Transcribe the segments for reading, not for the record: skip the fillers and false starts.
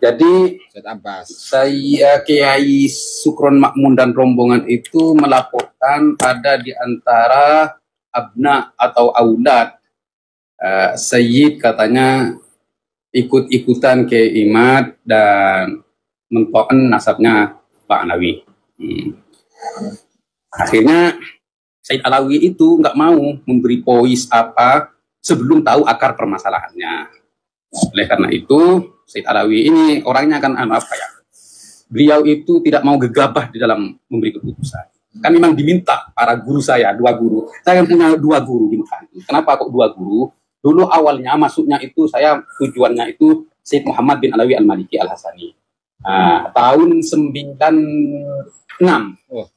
Jadi Said Abbas. Saya Kiai Sukron Makmun dan rombongan itu melaporkan ada di antara abna atau aulad Sayyid katanya ikut-ikutan ke Imad dan mentokan nasabnya Pak Alawi. Akhirnya Said Alawi itu nggak mau memberi pois apa sebelum tahu akar permasalahannya. Oleh karena itu Said Alawi ini orangnya kan apa ya? Beliau itu tidak mau gegabah di dalam memberi keputusan. Kan memang diminta para guru saya, 2 guru. Saya punya 2 guru di Mekah. Kenapa kok 2 guru? Dulu awalnya masuknya itu saya tujuannya itu Said Muhammad bin Alawi Al-Maliki Al-Hasani. Tahun 96. Oh.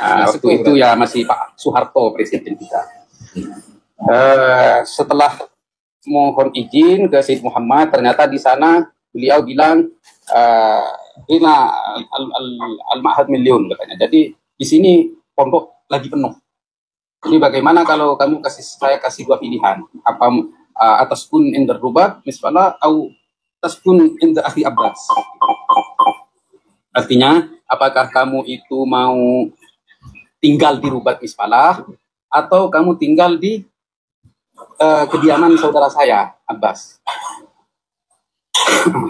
Waktu itu ya masih Pak Soeharto presiden kita. Setelah mohon izin ke Said Muhammad, ternyata di sana beliau bilang ini al-ma'had miliun katanya. Jadi di sini pondok lagi penuh. Jadi bagaimana kalau kamu saya kasih 2 pilihan, apa atas kun indar rubat misbala atau atas kun indar akhi Abbas. Artinya apakah kamu itu mau tinggal di rubat misbalah atau kamu tinggal di kediaman saudara saya, Abbas.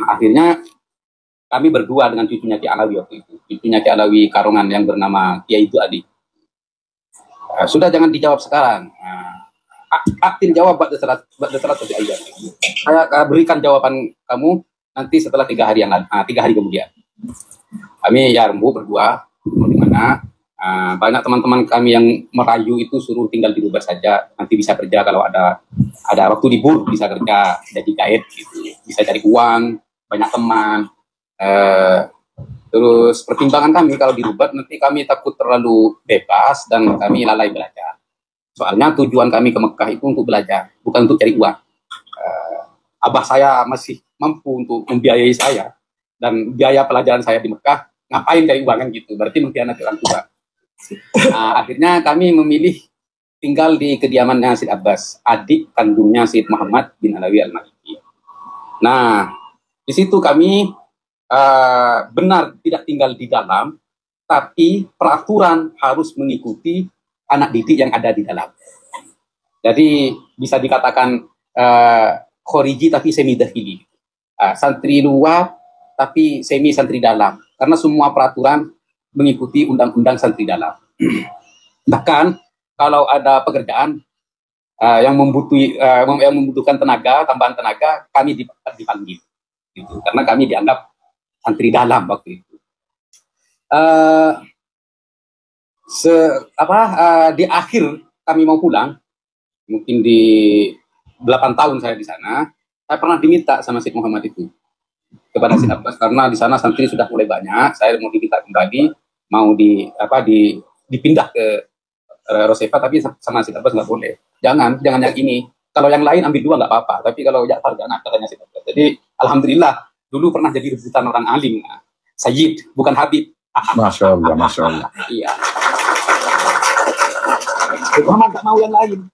Akhirnya kami berdua dengan cucunya Ki Alawi waktu itu. Cucunya Ki Alawi Karongan yang bernama Kiai itu Adi. Sudah jangan dijawab sekarang. Aktin jawab ba'da salat ayat. Saya berikan jawaban kamu nanti setelah 3 hari yang lalu, 3 hari kemudian. Kami ya rembu berdua di mana banyak teman-teman kami yang merayu itu suruh tinggal di rumah saja, nanti bisa kerja kalau ada waktu libur bisa kerja jadi guide gitu, bisa cari uang, banyak teman. Terus pertimbangan kami kalau di Rubat nanti kami takut terlalu bebas dan kami lalai belajar. Soalnya tujuan kami ke Mekah itu untuk belajar, bukan untuk cari uang. Abah saya masih mampu untuk membiayai saya dan biaya pelajaran saya di Mekah, ngapain cari uang kan gitu, berarti mengkhianati orang tua. Akhirnya kami memilih tinggal di kediamannya Said Abbas, adik kandungnya Said Muhammad bin Alawi Al-Maliki. Nah, di situ kami benar tidak tinggal di dalam, tapi peraturan harus mengikuti anak didik yang ada di dalam. Jadi bisa dikatakan khoriji tapi semi dahili, santri luar tapi semi santri dalam, karena semua peraturan mengikuti undang-undang santri dalam. Bahkan kalau ada pekerjaan yang membutuhkan tambahan tenaga, kami dipanggil, gitu. Karena kami dianggap santri dalam waktu itu. Di akhir kami mau pulang, mungkin di 8 tahun saya di sana, saya pernah diminta sama Said Muhammad itu kepada Said Abbas, karena di sana santri sudah mulai banyak, saya mau diminta kembali, mau dipindah ke Rosefa, tapi sama Said Abbas nggak boleh. Jangan yang ini. Kalau yang lain ambil 2 nggak apa-apa, tapi kalau Ja'far jangan, katanya Said Abbas. Jadi alhamdulillah dulu pernah jadi rebutan orang alim, Sayyid bukan Habib. Masya Allah, Masya Allah. Iya. Muhammad nggak mau yang lain.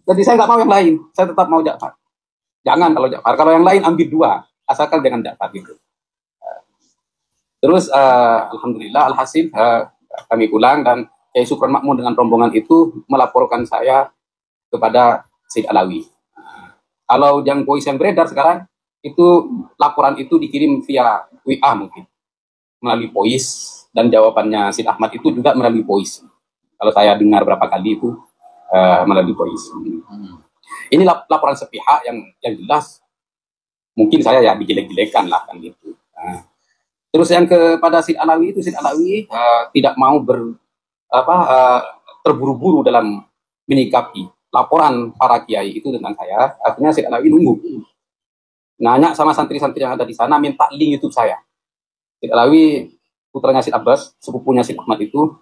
Jadi saya nggak mau yang lain, saya tetap mau Ja'far. Jangan kalau Ja'far, kalau yang lain ambil 2, asalkan jangan Ja'far gitu. Terus alhamdulillah alhasil kami pulang dan Kiai Sukron Makmun dengan rombongan itu melaporkan saya kepada Said Alawi. Kalau yang voice yang beredar sekarang itu laporan itu dikirim via WA mungkin melalui voice, dan jawabannya Said Ahmad itu juga melalui voice. Kalau saya dengar berapa kali itu melalui voice. Ini laporan sepihak yang jelas mungkin saya ya dijelek-jelekan lah kan gitu. Terus yang kepada Said Alawi itu, Said Alawi tidak mau terburu-buru dalam menyikapi laporan para kiai itu tentang saya. Akhirnya Said Alawi nunggu, nanya sama santri-santri yang ada di sana, minta link YouTube saya. Said Alawi putranya Said Abbas, sepupunya Said Ahmad itu,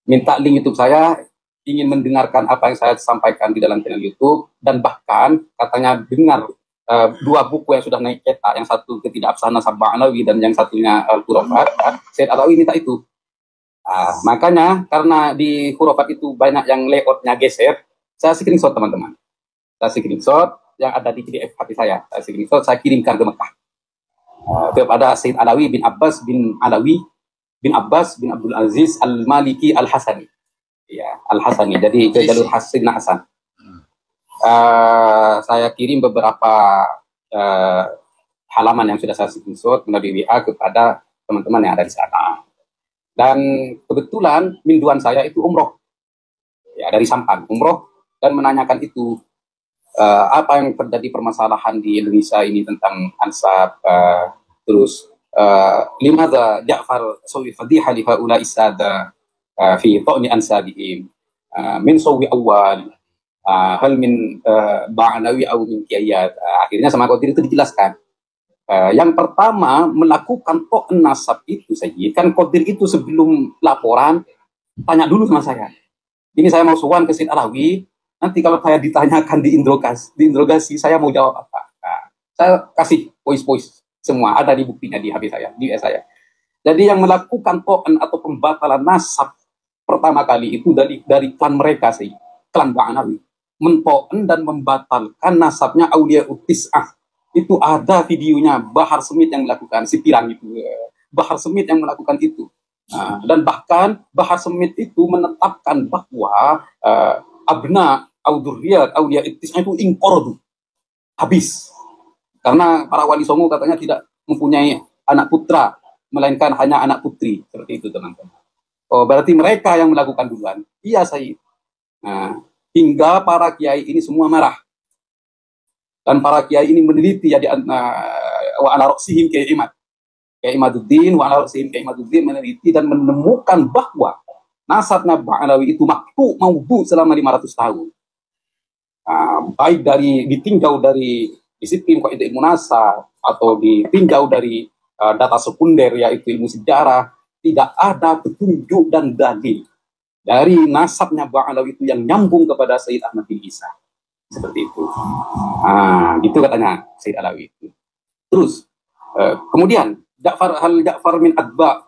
minta link YouTube saya, ingin mendengarkan apa yang saya sampaikan di dalam channel YouTube, dan bahkan katanya dengar 2 buku yang sudah naik cetak, yang satu Ketidakabsahan Nasab Ba'alawi dan yang satunya Al-Khurafat. Said Alawi minta itu. Makanya karena di Khurafat itu banyak yang layoutnya geser, saya screenshot teman-teman. Saya screenshot yang ada di PDF HP saya screenshot, saya kirimkan ke Mekah. kepada Sayyid Alawi bin Abbas bin Alawi bin Abbas bin Abdul Aziz Al-Maliki Al-Hasani. Ya, Al-Hasani. Jadi ke jalur Hasan Hasan. Saya kirim beberapa halaman yang sudah saya screenshot melalui WA kepada teman-teman yang ada di sana. Dan kebetulan minduan saya itu umroh. Ya, dari Sampang, umroh, dan menanyakan itu apa yang terjadi permasalahan di Indonesia ini tentang ansab, terus limadha Ja'far sawi fadhiha li haula isada fi ta'ni ansabihim min sawi awal hal min ba'nawi aw min qiyad. Akhirnya sama Qadir itu dijelaskan. Yang pertama melakukan ta'an nasab itu saja kan Qadir itu sebelum laporan tanya dulu sama saya. Ini saya mau sowan ke Sayyid Alawi, nanti kalau saya ditanyakan diinterogasi saya mau jawab apa. Nah, saya kasih voice semua ada di buktinya di HP saya, di WA saya. Jadi yang melakukan ta'an atau pembatalan nasab pertama kali itu dari klan mereka sih, klan Ba'nawi. Mento'an dan membatalkan nasabnya Aulia Utis'ah. Itu ada videonya Bahar Semit yang melakukan, si Pirang itu. Bahar Semit yang melakukan itu. Dan bahkan Bahar Semit itu menetapkan bahwa abna Auduriyat Aulia Utis'ah itu inqordu. Habis. Karena para wali songo katanya tidak mempunyai anak putra, melainkan hanya anak putri. Seperti itu teman-teman. Oh, berarti mereka yang melakukan duluan. Iya, Sayyid. Nah, hingga para kiai ini semua marah. Dan para kiai ini meneliti ya wa ala ra'sihim Kiai Imad. Kiai Imaduddin wa ala ra'sihim Kiai Imaduddin meneliti dan menemukan bahwa nasabnya Ba'alawi itu maktu maudhu selama 500 tahun. Baik ditinjau dari disiplin kaidah ilmu nasab atau ditinjau dari data sekunder yaitu ilmu sejarah, tidak ada petunjuk dan dalil dari nasabnya Ba'alawi itu yang nyambung kepada Sayyid Ahmad bin Isa. Seperti itu. Gitu katanya Sayyid Alawi itu. Terus kemudian Ja'far min atba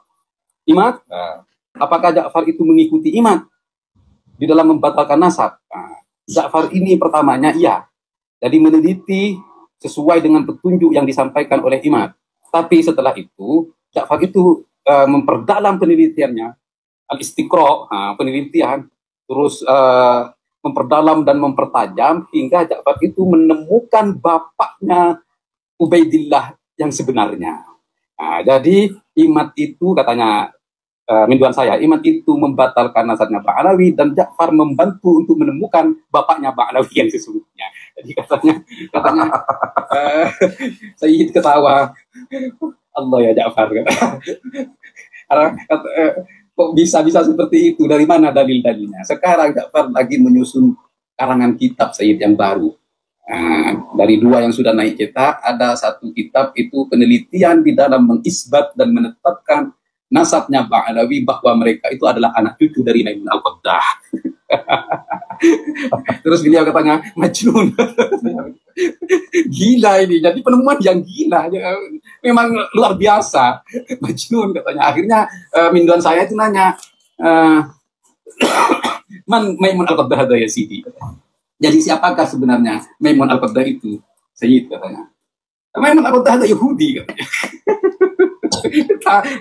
Imad, apakah Ja'far itu mengikuti Imad di dalam membatalkan nasab? Ja'far ini pertamanya iya. Jadi meneliti sesuai dengan petunjuk yang disampaikan oleh Imad. Tapi setelah itu Ja'far itu memperdalam penelitiannya, al-istiqra, penelitian, terus memperdalam dan mempertajam hingga Ja'far itu menemukan bapaknya Ubaidillah yang sebenarnya. Jadi Imad itu katanya minduan saya, Imad itu membatalkan nasabnya Ba'alawi dan Ja'far membantu untuk menemukan bapaknya Ba'alawi yang sesungguhnya. Jadi katanya Sayyid ketawa, Allah ya Ja'far. Kok bisa seperti itu? Dari mana dalil-dalilnya? Sekarang Ja'far lagi menyusun karangan kitab Sayyid yang baru. Dari 2 yang sudah naik cetak, ada 1 kitab itu penelitian di dalam mengisbat dan menetapkan nasabnya Ba'alawi bahwa mereka itu adalah anak cucu dari Maimun Al-Qaddah. Terus beliau katanya Majnun. Gila ini, jadi penemuan yang gila, memang luar biasa. Majnun katanya. Akhirnya minduan saya itu nanya, man Maimun Al-Qaddah ya Sidi. Jadi siapakah sebenarnya Maimun Al-Qaddah itu? Sayyid katanya. Maimun Al-Qaddah Yahudi katanya.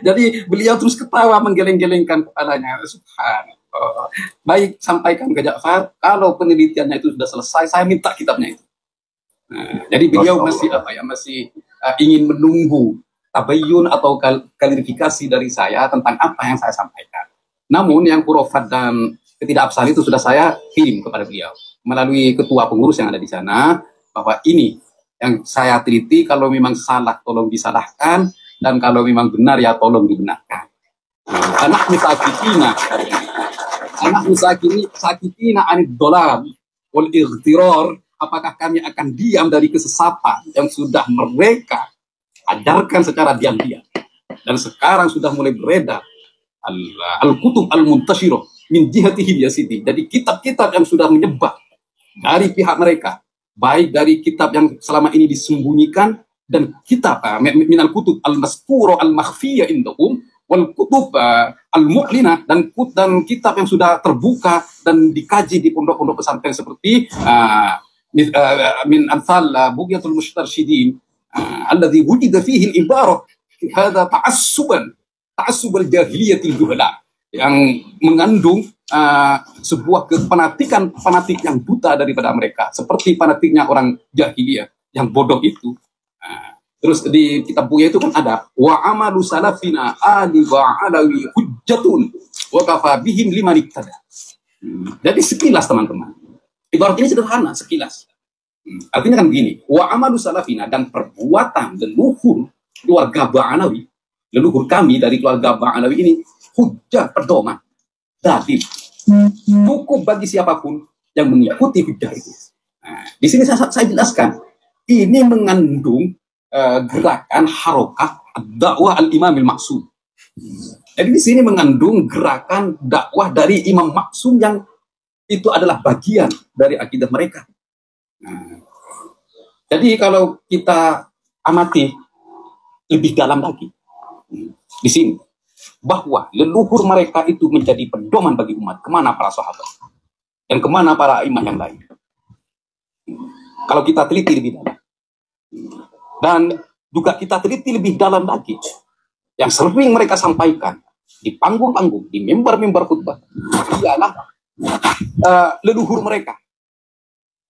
Jadi beliau terus ketawa menggeleng-gelengkan kepalanya. Subhanallah. Baik, sampaikan ke Ja'far, kalau penelitiannya itu sudah selesai, saya minta kitabnya itu. Jadi beliau masih ingin menunggu tabayyun atau klarifikasi dari saya tentang apa yang saya sampaikan. Namun yang khurafat dan ketidakabsahan itu sudah saya kirim kepada beliau melalui ketua pengurus yang ada di sana, bahwa ini yang saya teliti, kalau memang salah tolong disalahkan, dan kalau memang benar ya tolong dibenarkan. Anak musakitina anid dolal wal ightirar, apakah kami akan diam dari kesesatan yang sudah mereka ajarkan secara diam-diam dan sekarang sudah mulai beredar al-kutub al-muntashirah min jihatihim ya Siti. Jadi kitab-kitab yang sudah menyebar dari pihak mereka, baik dari kitab yang selama ini disembunyikan dan kitab minal kutub al-maskuro al-makhfiyah indahum wal kutub al-mu'linah, dan kitab yang sudah terbuka dan dikaji di pondok-pondok pesantren seperti min amsal Bughyatul Mustarsyidin alladzi wujida fihi al-ibarah hadza ta'assub al-jahiliyatil juhala, yang mengandung sebuah fanatik yang buta daripada mereka, seperti fanatiknya orang jahiliyah yang bodoh itu. Terus di kitab Buya itu kan ada wa amalu salafina ali wa alawi hujjatun wa kafa bihim liman iktada. Jadi sekilas teman-teman, ibarat ini sederhana sekilas. Artinya kan begini, wa amalu salafina, dan perbuatan leluhur keluarga Ba'alawi, leluhur kami dari keluarga Ba'alawi ini hujjah, pedoman, dalil, cukup bagi siapapun yang mengikuti hujjah itu. Di sini saya jelaskan, ini mengandung gerakan harokah dakwah al-imamil maksum. Jadi di sini mengandung gerakan dakwah dari Imam Maksum yang itu adalah bagian dari akidah mereka. Jadi kalau kita amati lebih dalam lagi di sini, bahwa leluhur mereka itu menjadi pedoman bagi umat, kemana para sahabat dan kemana para imam yang lain. Kalau kita teliti lebih dalam, dan juga kita teliti lebih dalam lagi, yang sering mereka sampaikan di panggung-panggung, di mimbar-mimbar khutbah, ialah leluhur mereka.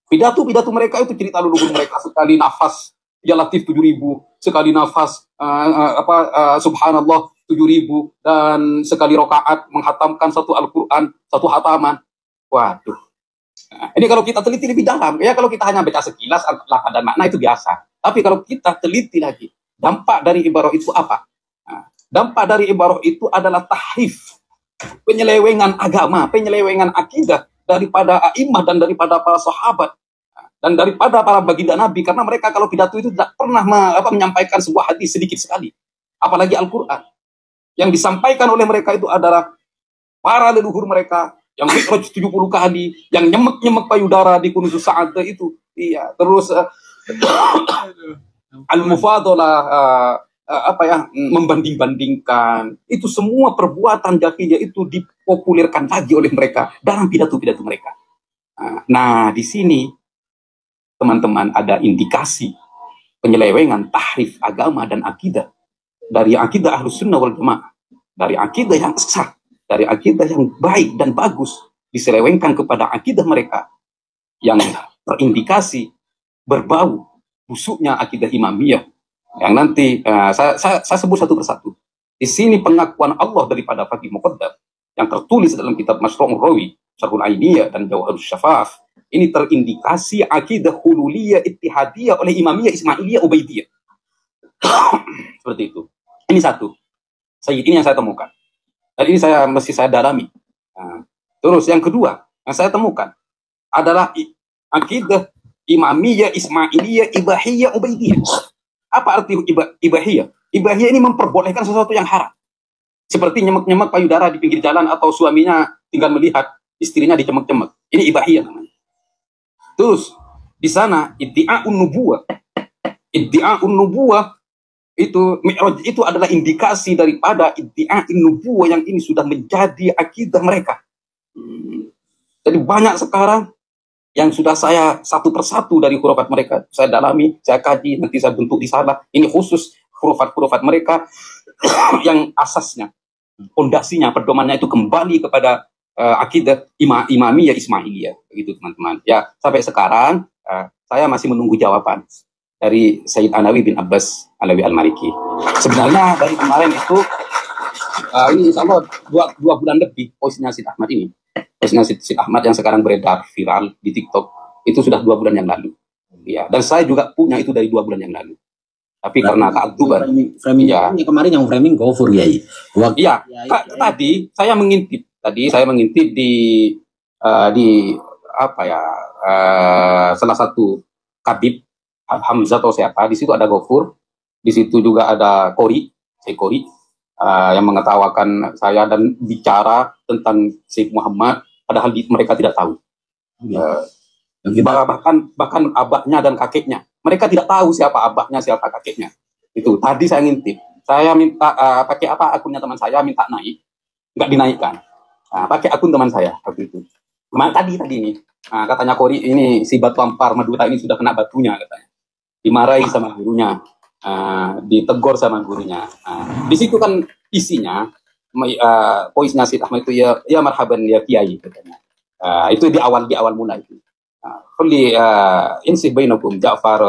Pidato mereka itu cerita leluhur mereka. Sekali nafas ya Latif 7.000, sekali nafas subhanallah 7.000, dan sekali rakaat menghatamkan satu Al-Quran, satu hataman. Waduh. Ini kalau kita teliti lebih dalam, ya kalau kita hanya baca sekilas lafaz dan makna itu biasa. Tapi kalau kita teliti lagi, dampak dari ibarah itu apa? Dampak dari ibarah itu adalah tahrif, penyelewengan agama, penyelewengan akidah daripada a'imah dan daripada para sahabat dan daripada para baginda Nabi, karena mereka kalau pidato itu tidak pernah menyampaikan sebuah hadis sedikit sekali, apalagi Al-Quran. Yang disampaikan oleh mereka itu adalah para leluhur mereka yang mi'raj 70 kali, yang nyemek payudara di Kunuz Sa'adah itu, iya, terus al-mufadalah, membanding-bandingkan, itu semua perbuatan jahiliyah itu dipopulerkan lagi oleh mereka dalam pidato-pidato mereka. Nah, di sini teman-teman ada indikasi penyelewengan, tahrif agama dan akidah dari akidah Ahlus Sunnah wal Jamaah, dari akidah yang sah, dari akidah yang baik dan bagus, diselewengkan kepada akidah mereka yang terindikasi berbau busuknya akidah imamiyah, yang nanti saya sebut satu persatu. Di sini pengakuan Allah daripada Faqih Muqaddam yang tertulis dalam kitab Masru'ur Rawi, Syarhul Ainiyah dan Jawharus Syafaf, ini terindikasi akidah hululiyah ittihadiyah oleh imamiyah, ismailiyah, ubaidiyah. Seperti itu. Ini satu. Ini yang saya temukan. Dan ini saya dalami. Terus yang kedua yang saya temukan adalah akidah imamiyah, ismailiyah, ibahiyah, ubaidiyah. Apa arti ibahiyah? Ibahiyah ini memperbolehkan sesuatu yang haram. Seperti nyemek-nyemek payudara di pinggir jalan, atau suaminya tinggal melihat istrinya dicemek-cemek. Ini ibahiyah namanya. Terus di sana iddi'a'un nubuwah. Iddi'a'un nubuwah itu mi'raj itu adalah indikasi daripada iddi'a'in nubuwah yang ini sudah menjadi akidah mereka. Jadi banyak sekarang yang sudah saya satu persatu dari hurufat mereka saya dalami, saya kaji, nanti saya bentuk di sana. Ini khusus hurufat mereka yang asasnya, pondasinya, pedomannya itu kembali kepada akidah imamiyah, ismailiyah, begitu teman-teman. Ya, sampai sekarang saya masih menunggu jawaban dari Sayyid Anawi bin Abbas Alawi Al-Maliki. Sebenarnya dari kemarin itu ini insya Allah dua bulan lebih posisinya Syed Ahmad ini. Posisinya Syed Ahmad yang sekarang beredar viral di TikTok itu sudah 2 bulan yang lalu. Ya, dan saya juga punya itu dari 2 bulan yang lalu. Tapi karena keaduban, ya kemarin yang framing Gofur ya. Iya, tadi saya mengintip di salah satu kabib Hamzah atau siapa, di situ ada Gofur, di situ juga ada Kori yang mengetawakan saya dan bicara tentang Syekh Muhammad, padahal mereka tidak tahu. Bahkan abahnya dan kakeknya, mereka tidak tahu siapa abahnya, siapa kakeknya. Itu tadi saya ngintip, saya minta pakai akunnya teman saya, minta naik, nggak dinaikkan. Pakai akun teman saya waktu itu. Tadi ini, katanya Kori ini si batu ampar Madura ini sudah kena batunya katanya. dimarahi sama gurunya, ditegur sama gurunya. Di situ kan isinya, poinnya Syed Ahmad itu ya marhaban ya kiai katanya. Itu di awal mula itu. Kulli insih bainakum Ja'far,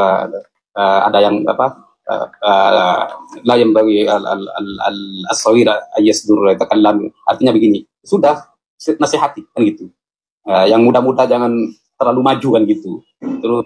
ada yang apa, la yang bagi as-sawira ayasdur takallam, artinya begini, sudah nasihati kan gitu. Yang muda-muda jangan terlalu maju kan gitu. Terus